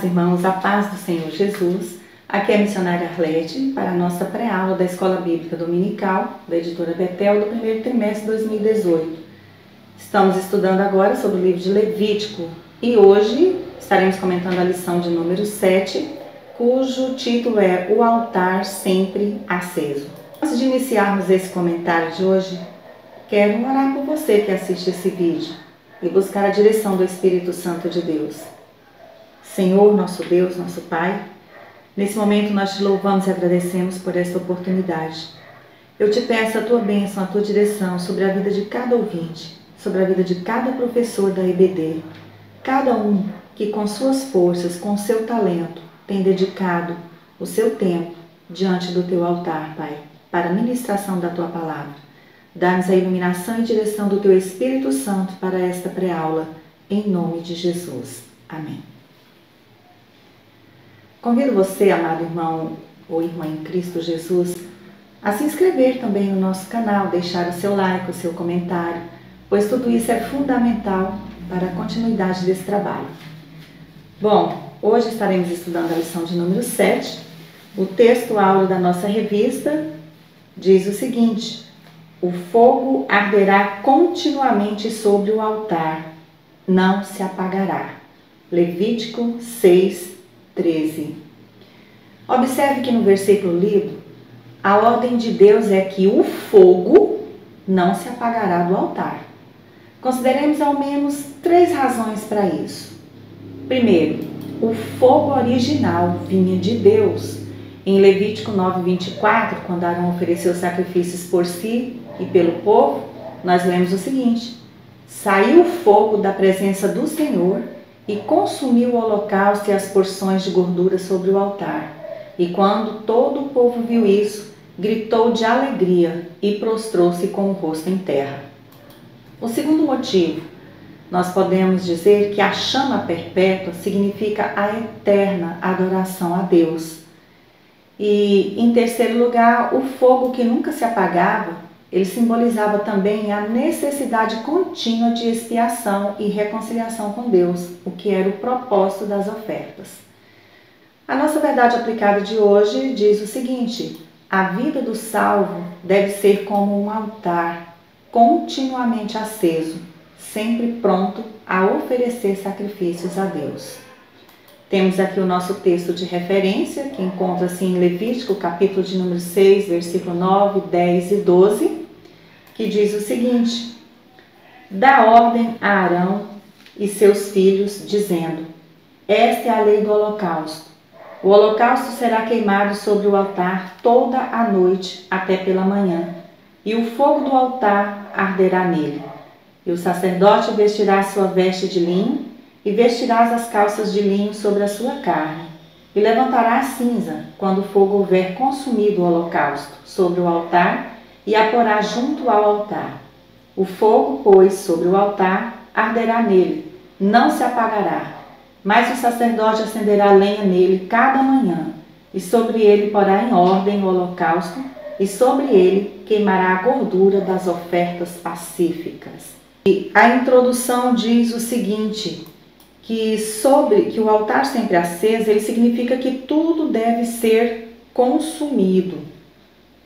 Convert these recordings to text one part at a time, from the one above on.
irmãos, a paz do Senhor Jesus. Aqui é a missionária Arlete para a nossa pré-aula da Escola Bíblica Dominical da editora Betel do primeiro trimestre de 2018. Estamos estudando agora sobre o livro de Levítico e hoje estaremos comentando a lição de número 7, cujo título é O Altar Sempre Aceso. Antes de iniciarmos esse comentário de hoje, quero orar por você que assiste esse vídeo e buscar a direção do Espírito Santo de Deus. Senhor, nosso Deus, nosso Pai, nesse momento nós te louvamos e agradecemos por esta oportunidade. Eu te peço a tua bênção, a tua direção sobre a vida de cada ouvinte, sobre a vida de cada professor da EBD, cada um que com suas forças, com o seu talento, tem dedicado o seu tempo diante do teu altar, Pai, para a ministração da tua palavra. Dá-nos a iluminação e direção do teu Espírito Santo para esta pré-aula, em nome de Jesus. Amém. Convido você, amado irmão ou irmã em Cristo Jesus, a se inscrever também no nosso canal, deixar o seu like, o seu comentário, pois tudo isso é fundamental para a continuidade desse trabalho. Bom, hoje estaremos estudando a lição de número 7. O texto áureo da nossa revista diz o seguinte: o fogo arderá continuamente sobre o altar, não se apagará. Levítico 6:13. Observe que no versículo lido, a ordem de Deus é que o fogo não se apagará do altar. Consideremos ao menos 3 razões para isso. Primeiro, o fogo original vinha de Deus. Em Levítico 9:24, quando Arão ofereceu sacrifícios por si e pelo povo, nós lemos o seguinte: saiu o fogo da presença do Senhor e consumiu o holocausto e as porções de gordura sobre o altar. E quando todo o povo viu isso, gritou de alegria e prostrou-se com o rosto em terra. O segundo motivo, nós podemos dizer que a chama perpétua significa a eterna adoração a Deus. E, em terceiro lugar, o fogo que nunca se apagava, ele simbolizava também a necessidade contínua de expiação e reconciliação com Deus, o que era o propósito das ofertas. A nossa verdade aplicada de hoje diz o seguinte: a vida do salvo deve ser como um altar, continuamente aceso, sempre pronto a oferecer sacrifícios a Deus. Temos aqui o nosso texto de referência, que encontra-se em Levítico, capítulo de número 6, versículo 9, 10 e 12, que diz o seguinte: dá ordem a Arão e seus filhos, dizendo: esta é a lei do holocausto. O holocausto será queimado sobre o altar toda a noite até pela manhã, e o fogo do altar arderá nele. E o sacerdote vestirá sua veste de linho, e vestirás as calças de linho sobre a sua carne, e levantará a cinza, quando o fogo houver consumido o holocausto, sobre o altar, e a porá junto ao altar. O fogo, pois, sobre o altar, arderá nele, não se apagará. Mas o sacerdote acenderá lenha nele cada manhã, e sobre ele porá em ordem o holocausto, e sobre ele queimará a gordura das ofertas pacíficas. E a introdução diz o seguinte: que o altar sempre aceso, ele significa que tudo deve ser consumido,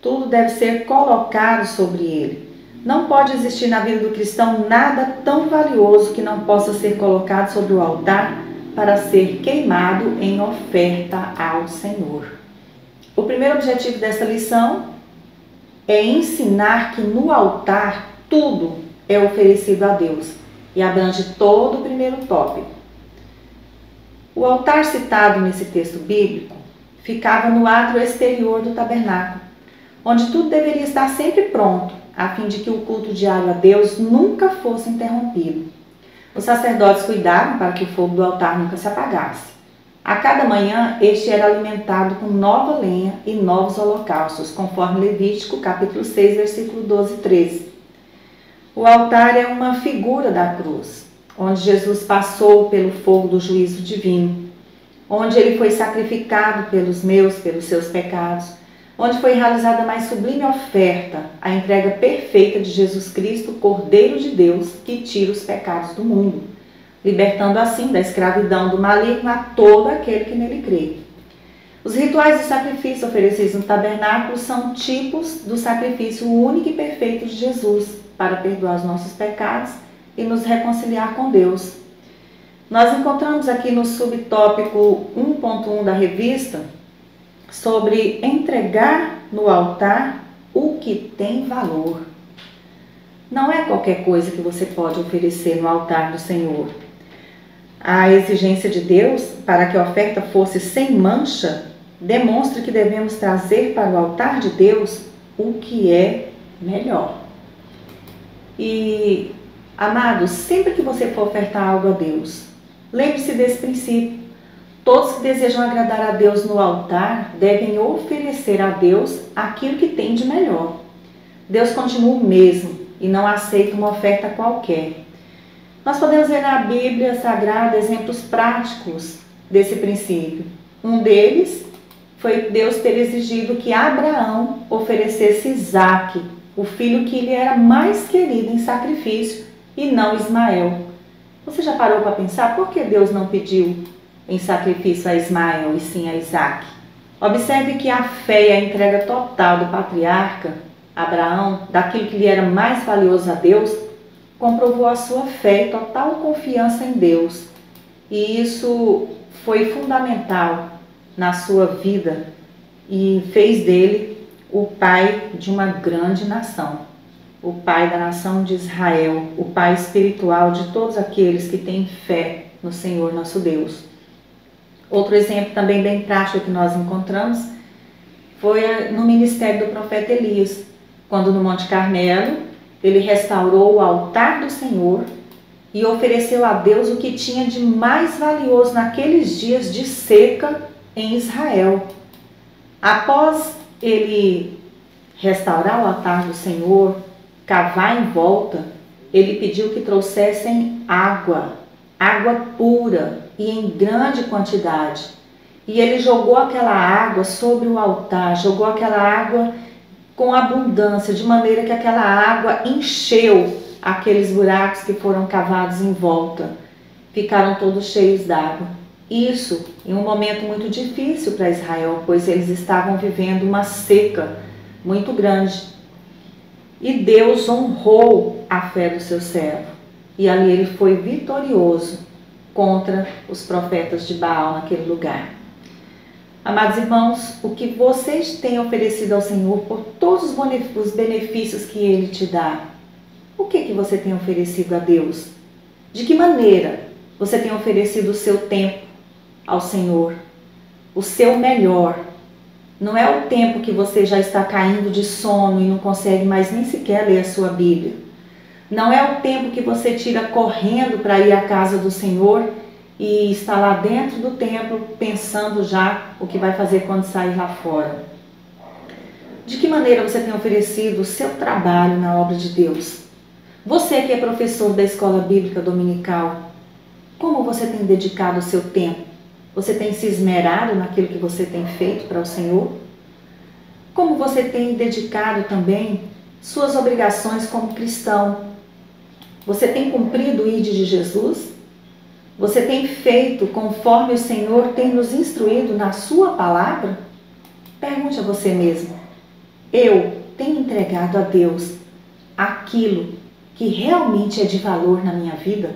tudo deve ser colocado sobre ele. Não pode existir na vida do cristão nada tão valioso que não possa ser colocado sobre o altar para ser queimado em oferta ao Senhor. O primeiro objetivo dessa lição é ensinar que no altar tudo é oferecido a Deus e abrange todo o primeiro tópico. O altar citado nesse texto bíblico ficava no átrio exterior do tabernáculo, onde tudo deveria estar sempre pronto, a fim de que o culto diário a Deus nunca fosse interrompido. Os sacerdotes cuidavam para que o fogo do altar nunca se apagasse. A cada manhã, este era alimentado com nova lenha e novos holocaustos, conforme Levítico, capítulo 6, versículo 12 e 13. O altar é uma figura da cruz, onde Jesus passou pelo fogo do juízo divino, onde ele foi sacrificado pelos seus pecados, onde foi realizada a mais sublime oferta, a entrega perfeita de Jesus Cristo, Cordeiro de Deus, que tira os pecados do mundo. libertando assim da escravidão do maligno a todo aquele que nele crê. Os rituais de sacrifício oferecidos no tabernáculo são tipos do sacrifício único e perfeito de Jesus para perdoar os nossos pecados e nos reconciliar com Deus. Nós encontramos aqui no subtópico 1.1 da revista sobre entregar no altar o que tem valor. Não é qualquer coisa que você pode oferecer no altar do Senhor. A exigência de Deus para que a oferta fosse sem mancha demonstra que devemos trazer para o altar de Deus o que é melhor. E, amados, sempre que você for ofertar algo a Deus, lembre-se desse princípio. Todos que desejam agradar a Deus no altar devem oferecer a Deus aquilo que tem de melhor. Deus continua o mesmo e não aceita uma oferta qualquer. Nós podemos ver na Bíblia Sagrada exemplos práticos desse princípio. Um deles foi Deus ter exigido que Abraão oferecesse Isaque, o filho que lhe era mais querido em sacrifício, e não Ismael. Você já parou para pensar por que Deus não pediu em sacrifício a Ismael e sim a Isaque? Observe que a fé e a entrega total do patriarca Abraão, daquilo que lhe era mais valioso a Deus, comprovou a sua fé e total confiança em Deus. E isso foi fundamental na sua vida e fez dele o pai de uma grande nação, o pai da nação de Israel, o pai espiritual de todos aqueles que têm fé no Senhor nosso Deus. Outro exemplo também bem prático que nós encontramos foi no ministério do profeta Elias, quando no Monte Carmelo ele restaurou o altar do Senhor e ofereceu a Deus o que tinha de mais valioso naqueles dias de seca em Israel. Após ele restaurar o altar do Senhor, cavar em volta, ele pediu que trouxessem água pura e em grande quantidade. E ele jogou aquela água sobre o altar, jogou aquela água com abundância, de maneira que aquela água encheu aqueles buracos que foram cavados em volta. Ficaram todos cheios d'água. Isso em um momento muito difícil para Israel, pois eles estavam vivendo uma seca muito grande. E Deus honrou a fé do seu servo. E ali ele foi vitorioso contra os profetas de Baal naquele lugar. Amados irmãos, o que vocês têm oferecido ao Senhor por todos os benefícios que Ele te dá, o que você tem oferecido a Deus? De que maneira você tem oferecido o seu tempo ao Senhor? O seu melhor. Não é o tempo que você já está caindo de sono e não consegue mais nem sequer ler a sua Bíblia. Não é o tempo que você tira correndo para ir à casa do Senhor e está lá dentro do templo pensando já o que vai fazer quando sair lá fora. De que maneira você tem oferecido o seu trabalho na obra de Deus? Você que é professor da escola bíblica dominical, como você tem dedicado o seu tempo? Você tem se esmerado naquilo que você tem feito para o Senhor? Como você tem dedicado também suas obrigações como cristão? Você tem cumprido o ID de Jesus? Você tem feito conforme o Senhor tem nos instruído na sua palavra? Pergunte a você mesmo. Eu tenho entregado a Deus aquilo que realmente é de valor na minha vida?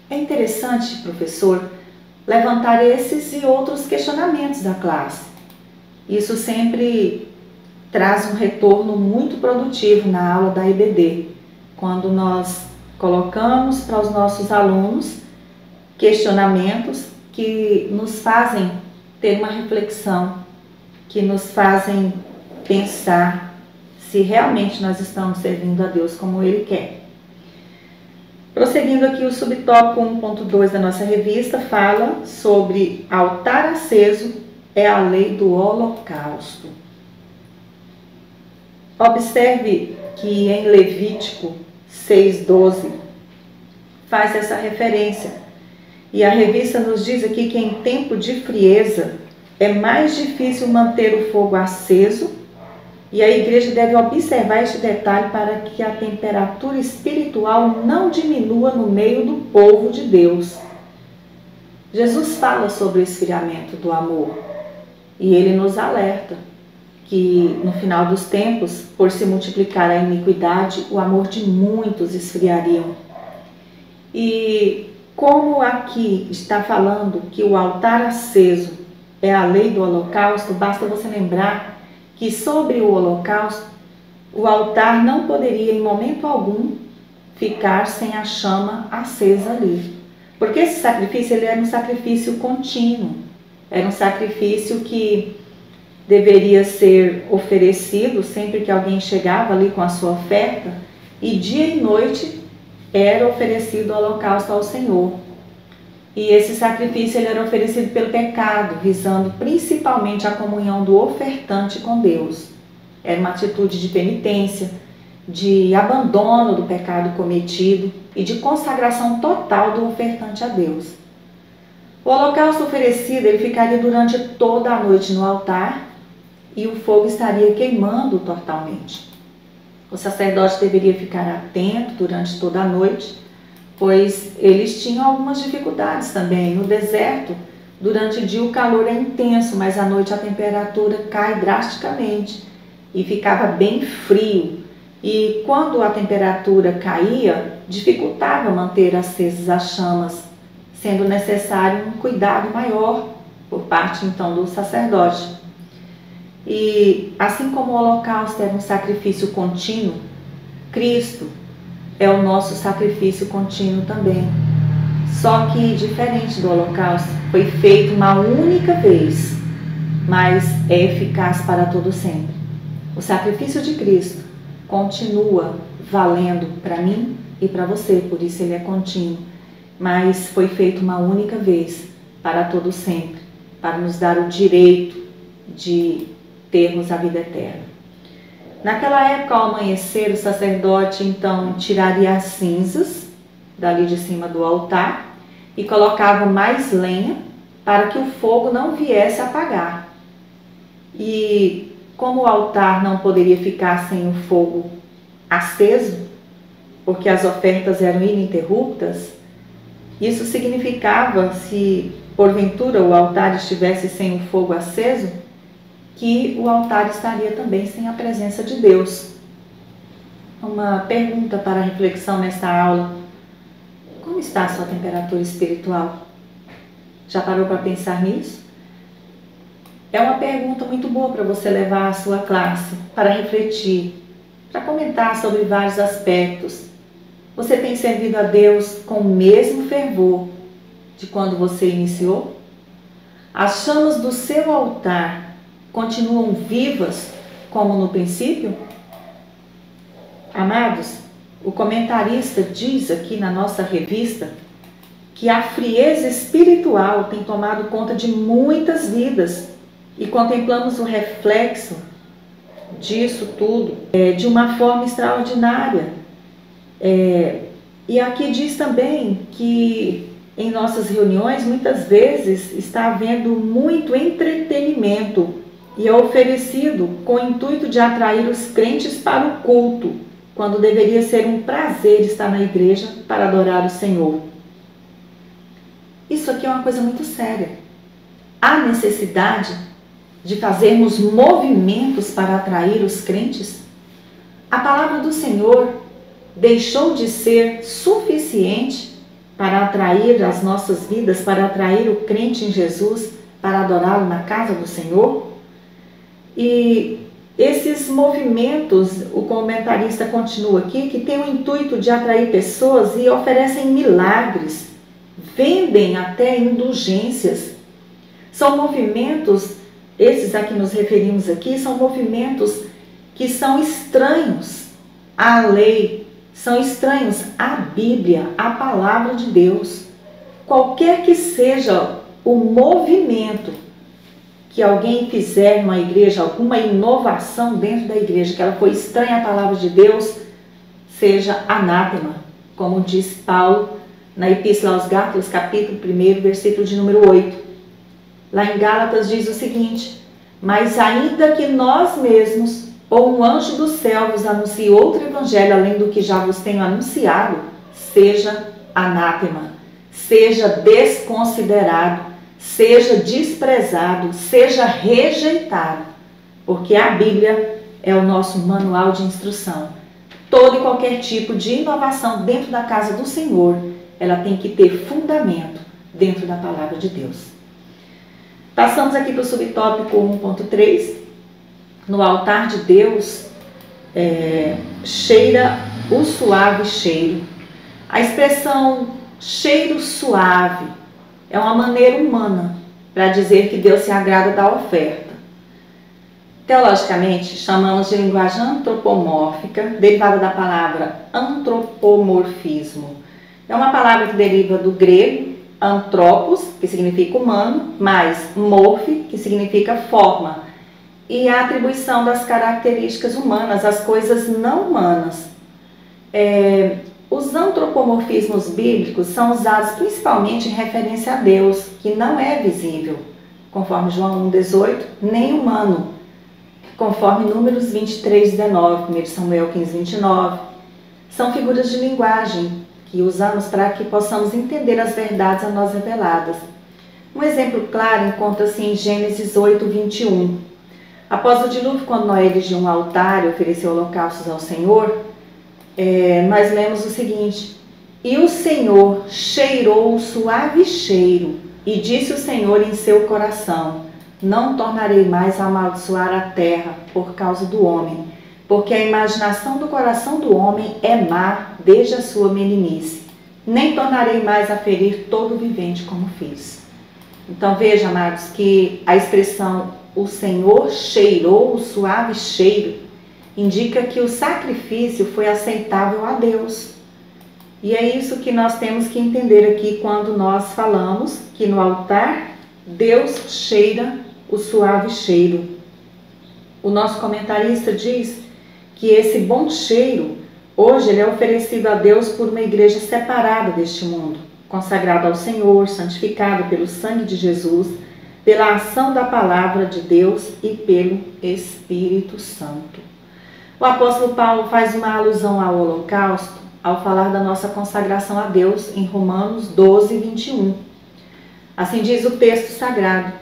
É interessante, professor, levantar esses e outros questionamentos da classe. Isso sempre traz um retorno muito produtivo na aula da EBD, quando nós colocamos para os nossos alunos questionamentos que nos fazem ter uma reflexão, que nos fazem pensar se realmente nós estamos servindo a Deus como Ele quer. Prosseguindo aqui, o subtópico 1.2 da nossa revista fala sobre altar aceso é a lei do holocausto. Observe que em Levítico 6:12 faz essa referência. E a revista nos diz aqui que em tempo de frieza é mais difícil manter o fogo aceso E a igreja deve observar este detalhe para que a temperatura espiritual não diminua no meio do povo de Deus. Jesus fala sobre o esfriamento do amor e ele nos alerta que no final dos tempos, por se multiplicar a iniquidade, o amor de muitos esfriaria. E como aqui está falando que o altar aceso é a lei do holocausto, basta você lembrar que sobre o holocausto, o altar não poderia em momento algum ficar sem a chama acesa ali. Porque esse sacrifício ele era um sacrifício contínuo, era um sacrifício que deveria ser oferecido sempre que alguém chegava ali com a sua oferta, e dia e noite era oferecido o holocausto ao Senhor. E esse sacrifício ele era oferecido pelo pecado, visando principalmente a comunhão do ofertante com Deus. Era uma atitude de penitência, de abandono do pecado cometido e de consagração total do ofertante a Deus. O holocausto oferecido ele ficaria durante toda a noite no altar e o fogo estaria queimando totalmente. O sacerdote deveria ficar atento durante toda a noite, pois eles tinham algumas dificuldades também. No deserto, durante o dia o calor é intenso, mas à noite a temperatura cai drasticamente e ficava bem frio. E quando a temperatura caía, dificultava manter acesas as chamas, sendo necessário um cuidado maior por parte então do sacerdote. E assim como o holocausto era um sacrifício contínuo, Cristo é o nosso sacrifício contínuo também. Só que, diferente do holocausto, foi feito uma única vez, mas é eficaz para todo sempre. O sacrifício de Cristo continua valendo para mim e para você, por isso ele é contínuo, mas foi feito uma única vez para todo sempre, para nos dar o direito de termos a vida eterna. Naquela época, ao amanhecer, o sacerdote então tiraria as cinzas dali de cima do altar e colocava mais lenha para que o fogo não viesse a apagar. E como o altar não poderia ficar sem o fogo aceso, porque as ofertas eram ininterruptas, isso significava, se porventura o altar estivesse sem o fogo aceso, que o altar estaria também sem a presença de Deus. Uma pergunta para reflexão nesta aula: como está a sua temperatura espiritual? Já parou para pensar nisso? É uma pergunta muito boa para você levar à sua classe, para refletir, para comentar sobre vários aspectos. Você tem servido a Deus com o mesmo fervor de quando você iniciou? As chamas do seu altar continuam vivas como no princípio? Amados, o comentarista diz aqui na nossa revista que a frieza espiritual tem tomado conta de muitas vidas e contemplamos o reflexo disso tudo de uma forma extraordinária. E aqui diz também que em nossas reuniões muitas vezes está havendo muito entretenimento e é oferecido com o intuito de atrair os crentes para o culto, quando deveria ser um prazer estar na igreja para adorar o Senhor. Isso aqui é uma coisa muito séria. Há necessidade de fazermos movimentos para atrair os crentes? A palavra do Senhor deixou de ser suficiente para atrair as nossas vidas, para atrair o crente em Jesus, para adorá-lo na casa do Senhor? E esses movimentos, o comentarista continua aqui, que tem o intuito de atrair pessoas e oferecem milagres, vendem até indulgências. São movimentos, esses a que nos referimos aqui, são movimentos que são estranhos à lei, são estranhos à Bíblia, à palavra de Deus. Qualquer que seja o movimento que alguém fizer numa igreja, alguma inovação dentro da igreja, que ela foi estranha à palavra de Deus, seja anátema, como diz Paulo na Epístola aos Gálatas, capítulo 1, versículo de número 8. Lá em Gálatas diz o seguinte: mas ainda que nós mesmos ou um anjo do céu vos anuncie outro evangelho além do que já vos tenho anunciado, seja anátema, seja desconsiderado, seja desprezado, seja rejeitado, porque a Bíblia é o nosso manual de instrução. Todo e qualquer tipo de inovação dentro da casa do Senhor, ela tem que ter fundamento dentro da palavra de Deus. Passamos aqui para o subtópico 1.3. No altar de Deus, cheira o suave cheiro. A expressão cheiro suave é uma maneira humana para dizer que Deus se agrada da oferta. Teologicamente, chamamos de linguagem antropomórfica, derivada da palavra antropomorfismo. É uma palavra que deriva do grego antropos, que significa humano, mais morfe, que significa forma, e a atribuição das características humanas às coisas não humanas. Os antropomorfismos bíblicos são usados principalmente em referência a Deus, que não é visível, conforme João 1,18, nem humano, conforme Números 23,19, 1 Samuel 15,29. São figuras de linguagem que usamos para que possamos entender as verdades a nós reveladas. Um exemplo claro encontra-se em Gênesis 8,21. Após o dilúvio, quando Noé erigiu um altar e ofereceu holocaustos ao Senhor, nós lemos o seguinte: e o Senhor cheirou o suave cheiro, e disse o Senhor em seu coração: não tornarei mais a amaldiçoar a terra por causa do homem, porque a imaginação do coração do homem é má desde a sua meninice. Nem tornarei mais a ferir todo vivente como fiz. Então veja, amados, que a expressão o Senhor cheirou o suave cheiro indica que o sacrifício foi aceitável a Deus. E é isso que nós temos que entender aqui quando nós falamos que no altar Deus cheira o suave cheiro. O nosso comentarista diz que esse bom cheiro, hoje, ele é oferecido a Deus por uma igreja separada deste mundo, consagrada ao Senhor, santificada pelo sangue de Jesus, pela ação da palavra de Deus e pelo Espírito Santo. O apóstolo Paulo faz uma alusão ao holocausto ao falar da nossa consagração a Deus em Romanos 12:21. Assim diz o texto sagrado: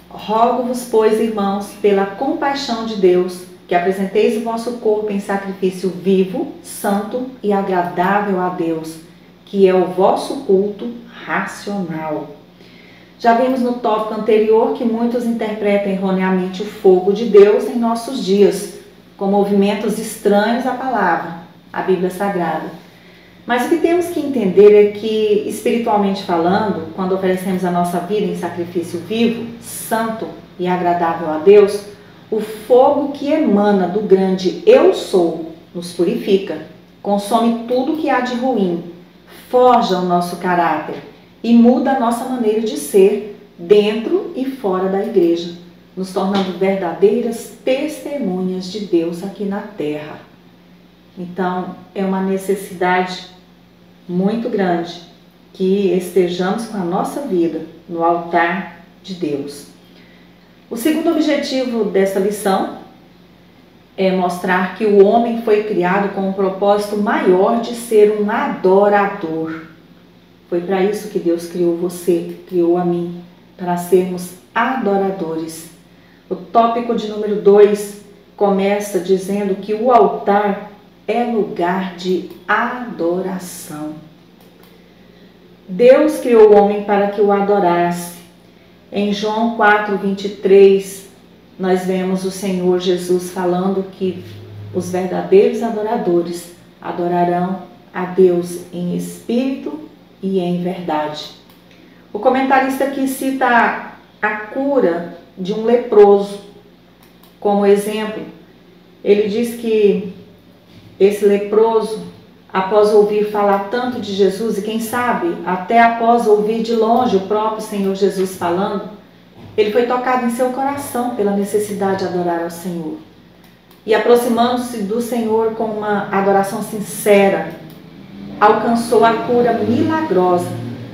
rogo-vos, pois, irmãos, pela compaixão de Deus, que apresenteis o vosso corpo em sacrifício vivo, santo e agradável a Deus, que é o vosso culto racional. Já vimos no tópico anterior que muitos interpretam erroneamente o fogo de Deus em nossos dias, com movimentos estranhos à palavra, à Bíblia Sagrada. Mas o que temos que entender é que, espiritualmente falando, quando oferecemos a nossa vida em sacrifício vivo, santo e agradável a Deus, o fogo que emana do grande Eu Sou nos purifica, consome tudo que há de ruim, forja o nosso caráter e muda a nossa maneira de ser dentro e fora da igreja, nos tornando verdadeiras testemunhas de Deus aqui na terra. Então, é uma necessidade muito grande que estejamos com a nossa vida no altar de Deus. O segundo objetivo dessa lição é mostrar que o homem foi criado com um propósito maior de ser um adorador. Foi para isso que Deus criou você, criou a mim, para sermos adoradores. O tópico de número 2 começa dizendo que o altar é lugar de adoração. Deus criou o homem para que o adorasse. Em João 4:23, nós vemos o Senhor Jesus falando que os verdadeiros adoradores adorarão a Deus em espírito e em verdade. O comentarista aqui cita a cura de um leproso como exemplo. Ele diz que esse leproso, após ouvir falar tanto de Jesus, e quem sabe até após ouvir de longe o próprio Senhor Jesus falando, ele foi tocado em seu coração pela necessidade de adorar ao Senhor. E aproximando-se do Senhor com uma adoração sincera, alcançou a cura milagrosa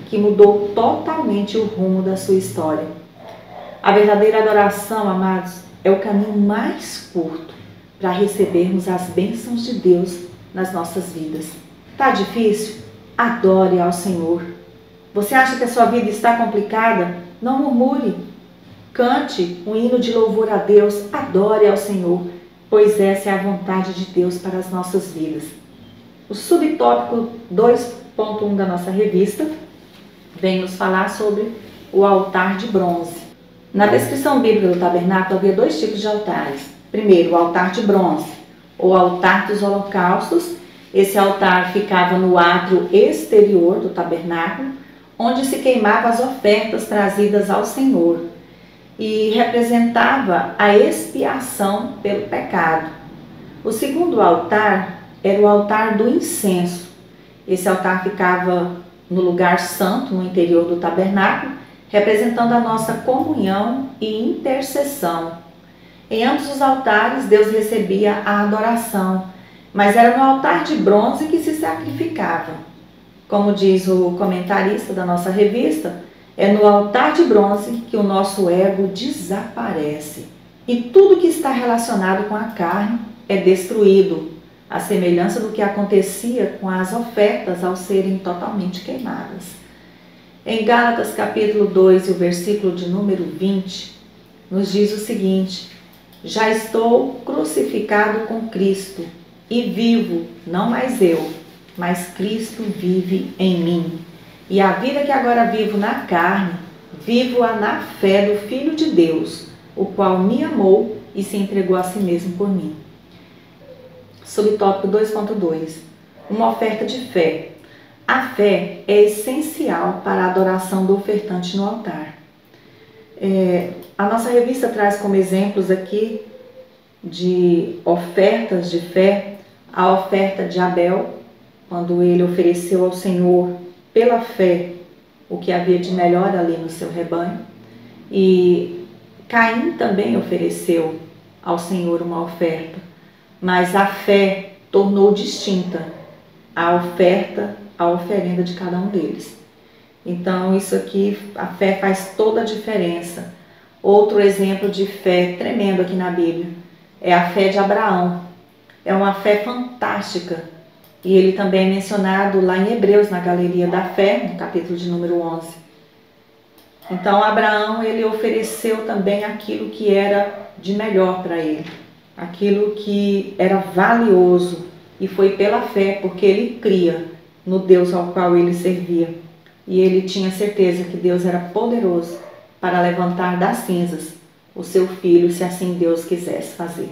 que mudou totalmente o rumo da sua história. A verdadeira adoração, amados, é o caminho mais curto para recebermos as bênçãos de Deus nas nossas vidas. Tá difícil? Adore ao Senhor. Você acha que a sua vida está complicada? Não murmure. Cante um hino de louvor a Deus. Adore ao Senhor, pois essa é a vontade de Deus para as nossas vidas. O subtópico 2.1 da nossa revista vem nos falar sobre o altar de bronze. Na descrição bíblica do tabernáculo havia dois tipos de altares. Primeiro, o altar de bronze, ou altar dos holocaustos. Esse altar ficava no átrio exterior do tabernáculo, onde se queimavam as ofertas trazidas ao Senhor, e representava a expiação pelo pecado. O segundo altar era o altar do incenso. Esse altar ficava no lugar santo, no interior do tabernáculo, representando a nossa comunhão e intercessão. Em ambos os altares, Deus recebia a adoração, mas era no altar de bronze que se sacrificava. Como diz o comentarista da nossa revista, é no altar de bronze que o nosso ego desaparece e tudo que está relacionado com a carne é destruído, à semelhança do que acontecia com as ofertas ao serem totalmente queimadas. Em Gálatas capítulo 2 e o versículo de número 20, nos diz o seguinte: já estou crucificado com Cristo e vivo, não mais eu, mas Cristo vive em mim. E a vida que agora vivo na carne, vivo-a na fé do Filho de Deus, o qual me amou e se entregou a si mesmo por mim. Subtópico 2.2. Uma oferta de fé. A fé é essencial para a adoração do ofertante no altar. A nossa revista traz como exemplos aqui de ofertas de fé a oferta de Abel, quando ele ofereceu ao Senhor pela fé o que havia de melhor ali no seu rebanho. E Caim também ofereceu ao Senhor uma oferta, mas a fé tornou distinta a oferta, a oferenda de cada um deles. Então isso aqui, a fé faz toda a diferença. Outro exemplo de fé tremendo aqui na Bíblia é a fé de Abraão. É uma fé fantástica. E ele também é mencionado lá em Hebreus, na Galeria da Fé, no capítulo de número 11. Então, Abraão, ele ofereceu também aquilo que era de melhor para ele, aquilo que era valioso, e foi pela fé, porque ele cria no Deus ao qual ele servia. E ele tinha certeza que Deus era poderoso para levantar das cinzas o seu filho, se assim Deus quisesse fazer.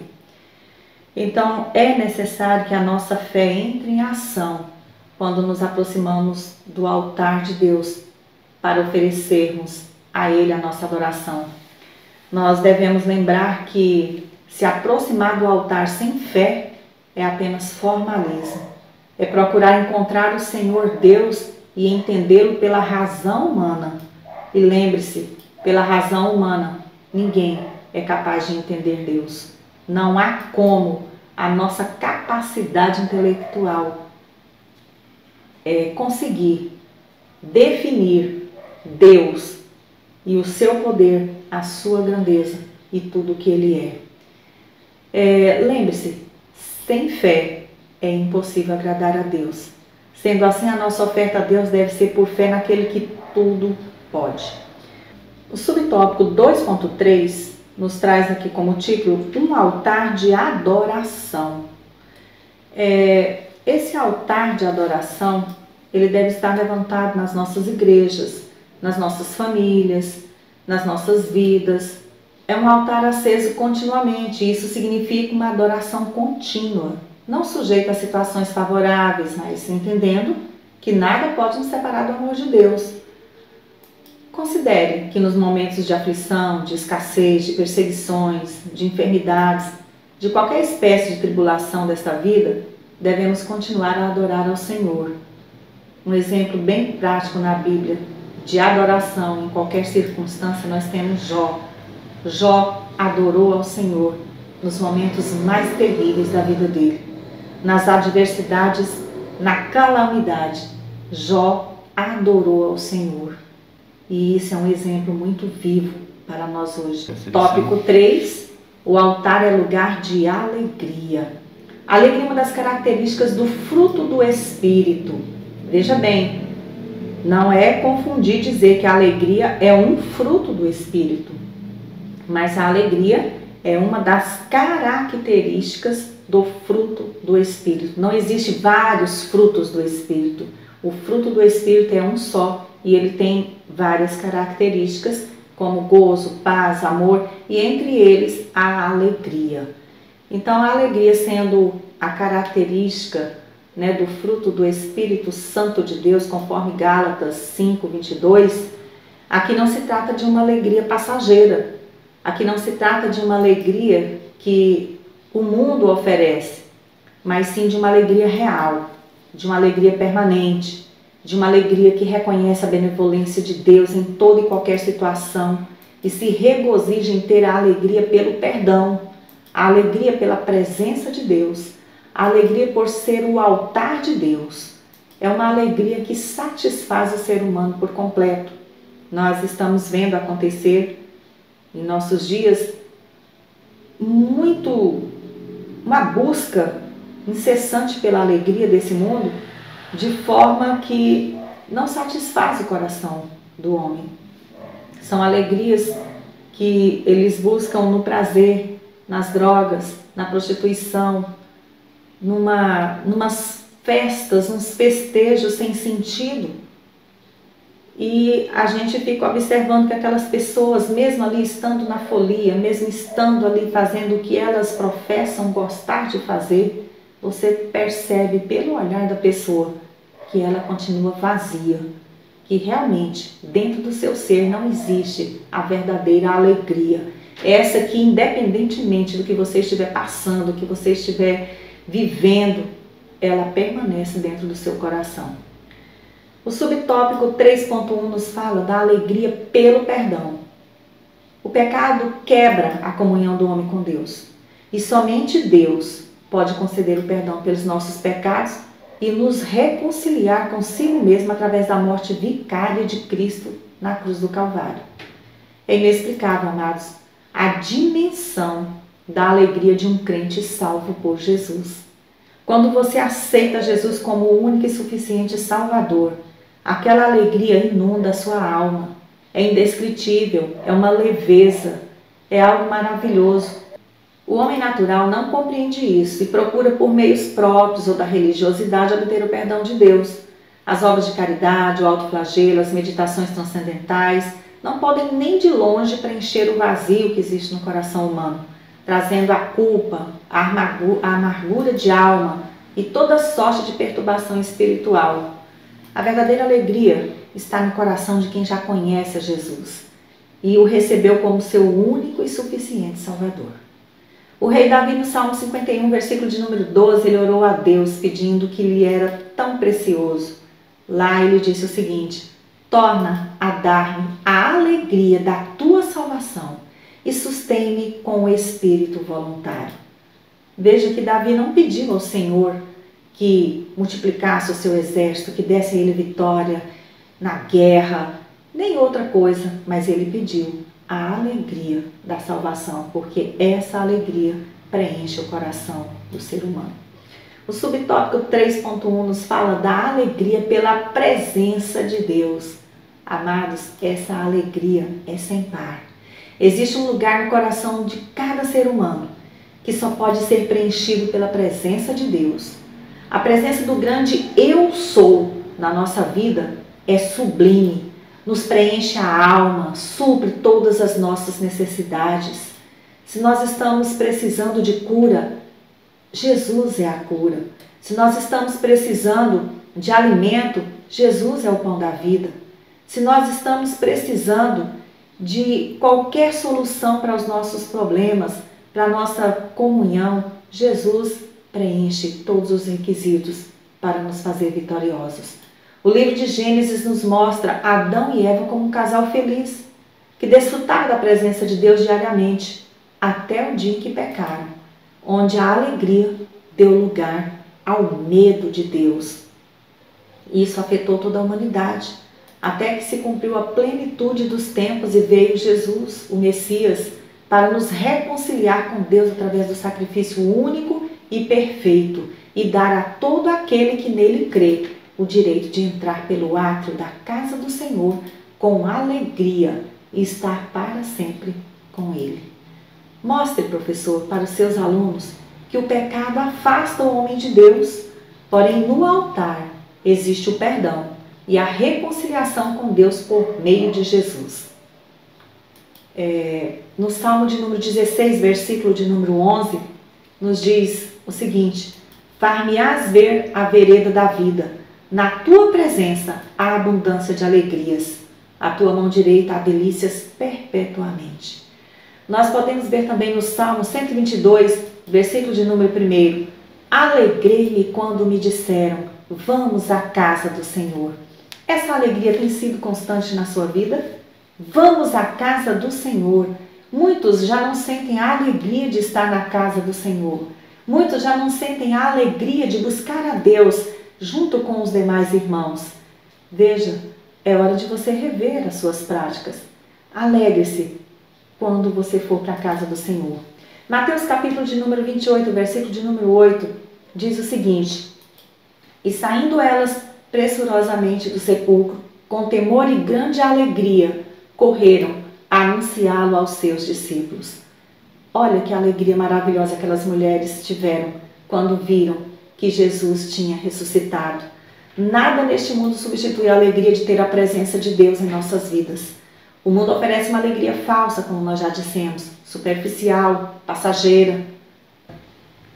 Então, é necessário que a nossa fé entre em ação quando nos aproximamos do altar de Deus para oferecermos a Ele a nossa adoração. Nós devemos lembrar que se aproximar do altar sem fé é apenas formalismo. É procurar encontrar o Senhor Deus e entendê-lo pela razão humana. E lembre-se, pela razão humana, ninguém é capaz de entender Deus. Não há como a nossa capacidade intelectual conseguir definir Deus e o seu poder, a sua grandeza e tudo o que Ele é. Lembre-se, sem fé é impossível agradar a Deus. Sendo assim, a nossa oferta a Deus deve ser por fé naquele que tudo pode. O subtópico 2.3 nos traz aqui como título um altar de adoração. Esse altar de adoração, ele deve estar levantado nas nossas igrejas, nas nossas famílias, nas nossas vidas. É um altar aceso continuamente, isso significa uma adoração contínua, não sujeita a situações favoráveis, mas entendendo que nada pode nos separar do amor de Deus. Considere que nos momentos de aflição, de escassez, de perseguições, de enfermidades, de qualquer espécie de tribulação desta vida, devemos continuar a adorar ao Senhor. Um exemplo bem prático na Bíblia de adoração em qualquer circunstância, nós temos Jó. Jó adorou ao Senhor nos momentos mais terríveis da vida dele. Nas adversidades, na calamidade, Jó adorou ao Senhor. E isso é um exemplo muito vivo para nós hoje. Tópico 3, O altar é lugar de alegria. A alegria é uma das características do fruto do Espírito. Veja bem, não é confundir dizer que a alegria é um fruto do Espírito, mas a alegria é uma das características do fruto do Espírito. Não existe vários frutos do Espírito. O fruto do Espírito é um só e ele tem várias características, como gozo, paz, amor e entre eles a alegria. Então a alegria sendo a característica, né, do fruto do Espírito Santo de Deus, conforme Gálatas 5:22, aqui não se trata de uma alegria passageira, aqui não se trata de uma alegria que o mundo oferece, mas sim de uma alegria real, de uma alegria permanente, de uma alegria que reconhece a benevolência de Deus em toda e qualquer situação e se regozija em ter a alegria pelo perdão, a alegria pela presença de Deus, a alegria por ser o altar de Deus. É uma alegria que satisfaz o ser humano por completo. Nós estamos vendo acontecer em nossos dias uma busca incessante pela alegria desse mundo, de forma que não satisfaz o coração do homem. São alegrias que eles buscam no prazer, nas drogas, na prostituição, numas festas, uns festejos sem sentido. E a gente fica observando que aquelas pessoas, mesmo ali estando na folia, mesmo estando ali fazendo o que elas professam gostar de fazer, você percebe pelo olhar da pessoa que ela continua vazia, que realmente dentro do seu ser não existe a verdadeira alegria. Essa que, independentemente do que você estiver passando, do que você estiver vivendo, ela permanece dentro do seu coração. O subtópico 3.1 nos fala da alegria pelo perdão. O pecado quebra a comunhão do homem com Deus. E somente Deus pode conceder o perdão pelos nossos pecados e nos reconciliar consigo mesmo através da morte vicária de Cristo na cruz do Calvário. É inexplicável, amados, a dimensão da alegria de um crente salvo por Jesus. Quando você aceita Jesus como o único e suficiente Salvador, aquela alegria inunda a sua alma. É indescritível, é uma leveza, é algo maravilhoso. O homem natural não compreende isso e procura por meios próprios ou da religiosidade obter o perdão de Deus. As obras de caridade, o autoflagelo, as meditações transcendentais não podem nem de longe preencher o vazio que existe no coração humano, trazendo a culpa, a amargura de alma e toda sorte de perturbação espiritual. A verdadeira alegria está no coração de quem já conhece a Jesus e o recebeu como seu único e suficiente Salvador. O rei Davi, no Salmo 51, versículo de número 12, ele orou a Deus pedindo o que lhe era tão precioso. Lá ele disse o seguinte: torna a dar-me a alegria da tua salvação e sustém-me com o espírito voluntário. Veja que Davi não pediu ao Senhor que multiplicasse o seu exército, que desse a ele vitória na guerra, nem outra coisa, mas ele pediu a alegria da salvação, porque essa alegria preenche o coração do ser humano. O subtópico 3.1 nos fala da alegria pela presença de Deus. Amados, essa alegria é sem par. Existe um lugar no coração de cada ser humano que só pode ser preenchido pela presença de Deus. A presença do grande Eu Sou na nossa vida é sublime, nos preenche a alma, supre todas as nossas necessidades. Se nós estamos precisando de cura, Jesus é a cura. Se nós estamos precisando de alimento, Jesus é o pão da vida. Se nós estamos precisando de qualquer solução para os nossos problemas, para a nossa comunhão, Jesus preenche todos os requisitos para nos fazer vitoriosos. O livro de Gênesis nos mostra Adão e Eva como um casal feliz, que desfrutaram da presença de Deus diariamente, até o dia em que pecaram, onde a alegria deu lugar ao medo de Deus. Isso afetou toda a humanidade, até que se cumpriu a plenitude dos tempos e veio Jesus, o Messias, para nos reconciliar com Deus através do sacrifício único e perfeito e dar a todo aquele que nele crê o direito de entrar pelo átrio da casa do Senhor com alegria e estar para sempre com Ele. Mostre, professor, para os seus alunos que o pecado afasta o homem de Deus, porém no altar existe o perdão e a reconciliação com Deus por meio de Jesus. No Salmo de número 16, versículo de número 11, nos diz o seguinte: far-me-ás ver a vereda da vida, na tua presença há abundância de alegrias, a tua mão direita há delícias perpetuamente. Nós podemos ver também no Salmo 122, versículo de número 1, alegrei-me quando me disseram, vamos à casa do Senhor. Essa alegria tem sido constante na sua vida? Vamos à casa do Senhor. Muitos já não sentem a alegria de estar na casa do Senhor. Muitos já não sentem a alegria de buscar a Deus junto com os demais irmãos. Veja, é hora de você rever as suas práticas. Alegre-se quando você for para a casa do Senhor. Mateus capítulo de número 28, versículo de número 8, diz o seguinte: e saindo elas pressurosamente do sepulcro, com temor e grande alegria, correram a anunciá-lo aos seus discípulos. Olha que alegria maravilhosa aquelas mulheres tiveram quando viram que Jesus tinha ressuscitado. Nada neste mundo substitui a alegria de ter a presença de Deus em nossas vidas. O mundo oferece uma alegria falsa, como nós já dissemos, superficial, passageira.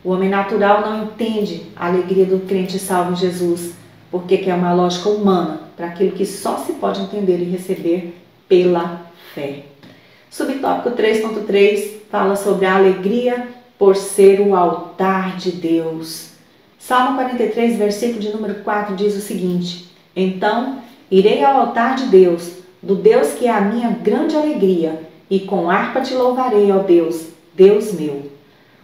O homem natural não entende a alegria do crente salvo em Jesus, porque quer uma lógica humana para aquilo que só se pode entender e receber pela fé. Subtópico 3.3 fala sobre a alegria por ser o altar de Deus. Salmo 43, versículo de número 4 diz o seguinte: então irei ao altar de Deus, do Deus que é a minha grande alegria, e com harpa te louvarei, ó Deus, Deus meu.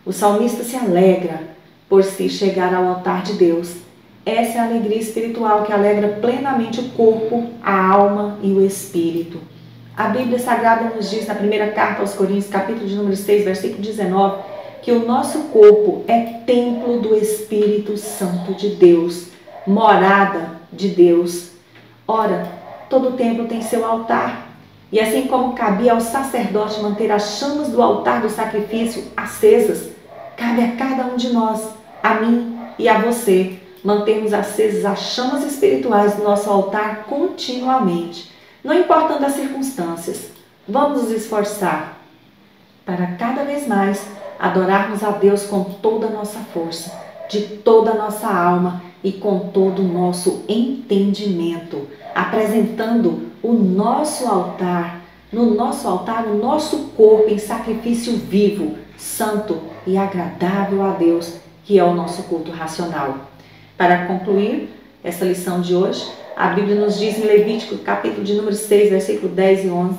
O salmista se alegra por se chegar ao altar de Deus. Essa é a alegria espiritual que alegra plenamente o corpo, a alma e o espírito. A Bíblia Sagrada nos diz na primeira carta aos Coríntios, capítulo de número 6, versículo 19, que o nosso corpo é templo do Espírito Santo de Deus, morada de Deus. Ora, todo templo tem seu altar. E assim como cabia ao sacerdote manter as chamas do altar do sacrifício acesas, cabe a cada um de nós, a mim e a você, mantermos acesas as chamas espirituais do nosso altar continuamente. Não importando as circunstâncias, vamos nos esforçar para cada vez mais adorarmos a Deus com toda a nossa força, de toda a nossa alma e com todo o nosso entendimento, apresentando o nosso altar, no nosso altar, o nosso corpo em sacrifício vivo, santo e agradável a Deus, que é o nosso culto racional. Para concluir essa lição de hoje, a Bíblia nos diz em Levítico, capítulo de número 6, versículo 10 e 11,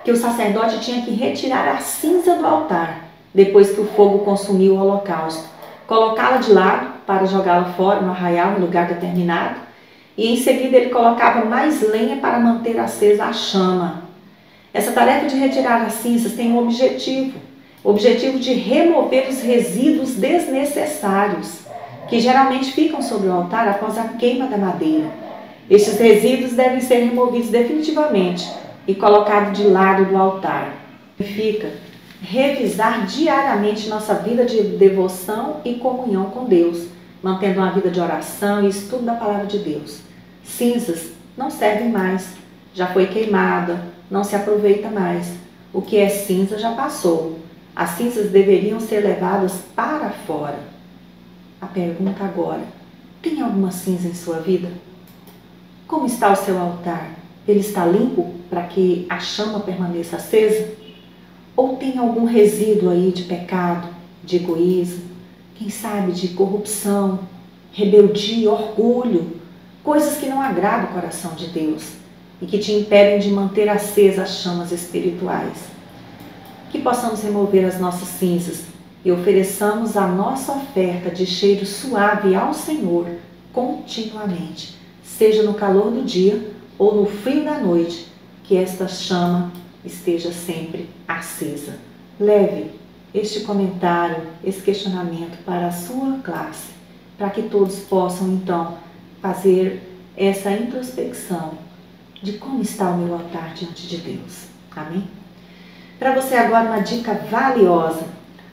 que o sacerdote tinha que retirar a cinza do altar, depois que o fogo consumiu o holocausto, colocá-la de lado para jogá-la fora no arraial em lugar determinado, e em seguida ele colocava mais lenha para manter acesa a chama. Essa tarefa de retirar as cinzas tem um objetivo, o objetivo de remover os resíduos desnecessários, que geralmente ficam sobre o altar após a queima da madeira. Estes resíduos devem ser removidos definitivamente e colocados de lado do altar. Significa revisar diariamente nossa vida de devoção e comunhão com Deus, mantendo uma vida de oração e estudo da palavra de Deus. Cinzas não servem mais, já foi queimada, não se aproveita mais. O que é cinza já passou. As cinzas deveriam ser levadas para fora. A pergunta agora: tem alguma cinza em sua vida? Como está o seu altar? Ele está limpo para que a chama permaneça acesa? Ou tem algum resíduo aí de pecado, de egoísmo, quem sabe de corrupção, rebeldia, orgulho, coisas que não agradam o coração de Deus e que te impedem de manter acesas as chamas espirituais? Que possamos remover as nossas cinzas e ofereçamos a nossa oferta de cheiro suave ao Senhor continuamente, seja no calor do dia ou no frio da noite, que esta chama esteja sempre acesa. leve este comentário, esse questionamento para a sua classe, para que todos possam então fazer essa introspecção de como está o meu altar diante de Deus. Amém? Para você agora uma dica valiosa.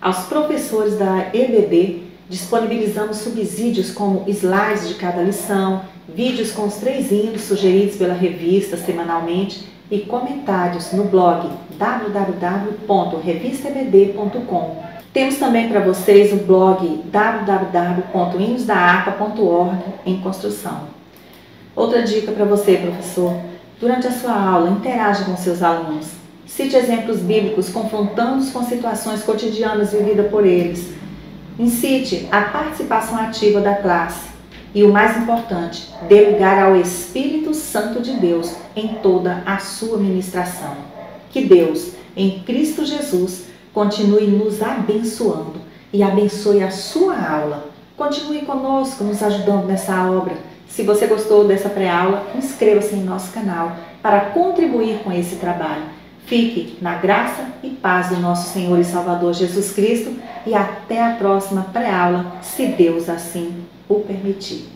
Aos professores da EBD disponibilizamos subsídios como slides de cada lição, vídeos com os 3 hinos sugeridos pela revista semanalmente e comentários no blog www.revistaebd.com. Temos também para vocês o blog www.hinosdaapa.org em construção. Outra dica para você, professor: durante a sua aula, interaja com seus alunos. Cite exemplos bíblicos confrontando-os com situações cotidianas vividas por eles. Incite a participação ativa da classe. E o mais importante, dê lugar ao Espírito Santo de Deus em toda a sua ministração. Que Deus, em Cristo Jesus, continue nos abençoando e abençoe a sua aula. Continue conosco, nos ajudando nessa obra. Se você gostou dessa pré-aula, inscreva-se em nosso canal para contribuir com esse trabalho. Fique na graça e paz do nosso Senhor e Salvador Jesus Cristo e até a próxima pré-aula, se Deus assim o permitir.